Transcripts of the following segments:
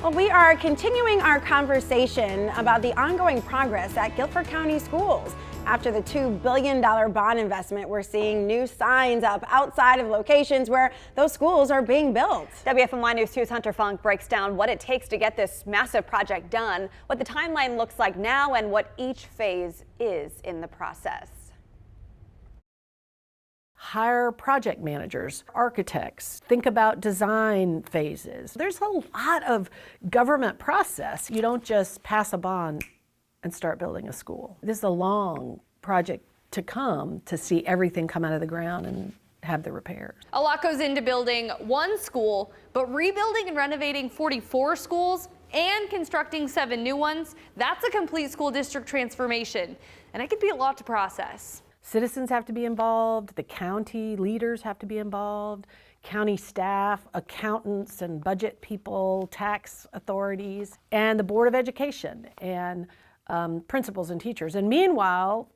Well, we are continuing our conversation about the ongoing progress at Guilford County Schools. After the $2 billion bond investment, we're seeing new signs up outside of locations where those schools are being built. WFMY News 2's Hunter Funk breaks down what it takes to get this massive project done, what the timeline looks like now, and what each phase is in the process. Hire project managers, architects, think about design phases. There's a lot of government process. You don't just pass a bond and start building a school. This is a long project to come to see everything come out of the ground and have the repairs. A lot goes into building one school, but rebuilding and renovating 44 schools and constructing 7 new ones, that's a complete school district transformation. And it could be a lot to process. Citizens have to be involved, the county leaders have to be involved, county staff, accountants and budget people, tax authorities, and the Board of Education and principals and teachers. And meanwhile,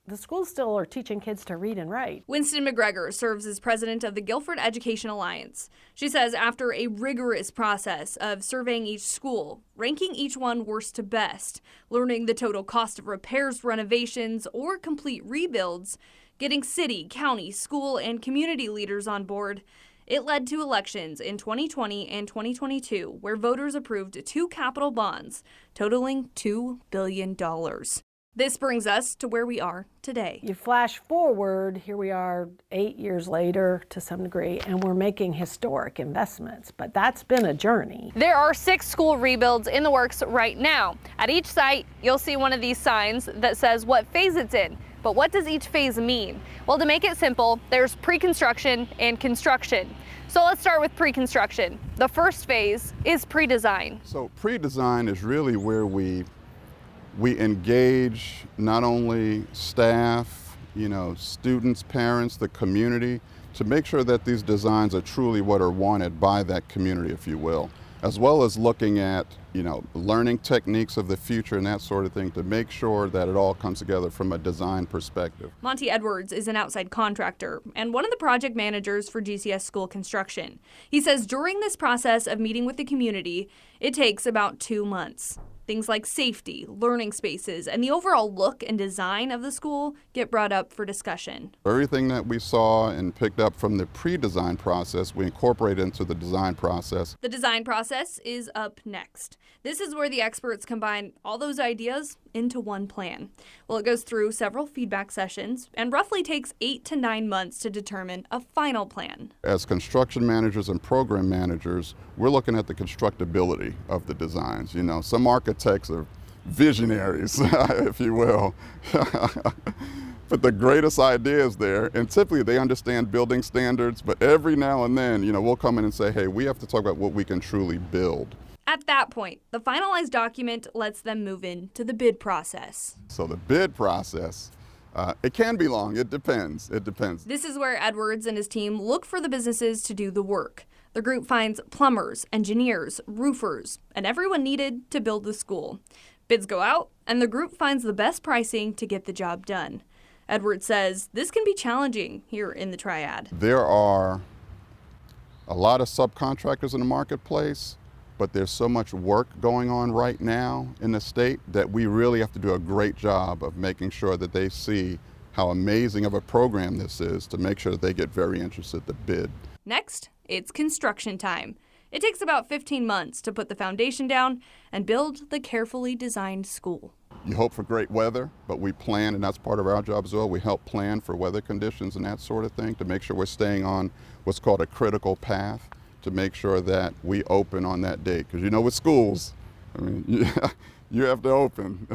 the schools still are teaching kids to read and write. Winston McGregor serves as president of the Guilford Education Alliance. She says after a rigorous process of surveying each school, ranking each one worst to best, learning the total cost of repairs, renovations, or complete rebuilds, getting city, county, school, and community leaders on board, it led to elections in 2020 and 2022 where voters approved 2 capital bonds totaling $2 billion. This brings us to where we are today. You flash forward, here we are 8 years later to some degree, and we're making historic investments, but that's been a journey. There are 6 school rebuilds in the works right now. At each site, you'll see one of these signs that says what phase it's in. But what does each phase mean? Well, to make it simple, there's pre-construction and construction. So let's start with pre-construction. The first phase is pre-design. So pre-design is really where we engage not only staff, students, parents, the community, to make sure that these designs are truly what are wanted by that community, if you will, as well as looking at, learning techniques of the future and that sort of thing to make sure that it all comes together from a design perspective. Monty Edwards is an outside contractor and one of the project managers for GCS School construction. He says during this process of meeting with the community, it takes about 2 months. Things like safety, learning spaces, and the overall look and design of the school get brought up for discussion. Everything that we saw and picked up from the pre-design process, we incorporate into the design process. The design process is up next. This is where the experts combine all those ideas into one plan. Well, it goes through several feedback sessions and roughly takes 8 to 9 months to determine a final plan. As construction managers and program managers, we're looking at the constructability of the designs. Some architects are visionaries, if you will. But the greatest ideas there, and typically they understand building standards, but every now and then, we'll come in and say, hey, we have to talk about what we can truly build. At that point, the finalized document lets them move into the bid process. So the bid process, it can be long. It depends. This is where Edwards and his team look for the businesses to do the work. The group finds plumbers, engineers, roofers, and everyone needed to build the school. Bids go out, and the group finds the best pricing to get the job done. Edwards says this can be challenging here in the Triad. There are a lot of subcontractors in the marketplace, but there's so much work going on right now in the state that we really have to do a great job of making sure that they see how amazing of a program this is to make sure that they get very interested to bid. Next, it's construction time. It takes about 15 months to put the foundation down and build the carefully designed school. You hope for great weather, but we plan, and that's part of our job as well. We help plan for weather conditions and that sort of thing to make sure we're staying on what's called a critical path to make sure that we open on that date. Because with schools, you have to open.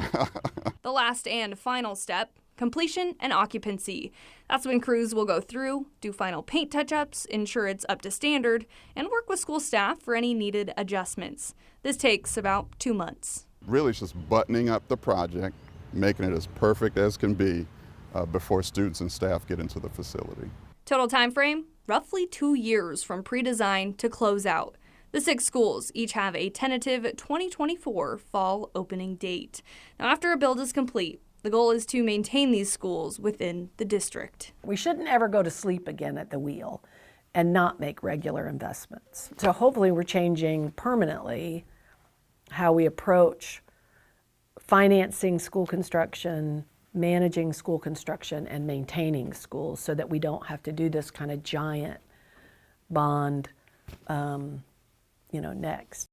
The last and final step, completion and occupancy. That's when crews will go through, do final paint touch-ups, ensure it's up to standard, and work with school staff for any needed adjustments. This takes about 2 months. Really, it's just buttoning up the project, making it as perfect as can be before students and staff get into the facility. Total time frame, roughly 2 years from pre-design to close out. The 6 schools each have a tentative 2024 fall opening date. Now, after a build is complete, the goal is to maintain these schools within the district. We shouldn't ever go to sleep again at the wheel and not make regular investments. So hopefully we're changing permanently how we approach financing school construction, managing school construction, and maintaining schools so that we don't have to do this kind of giant bond, next.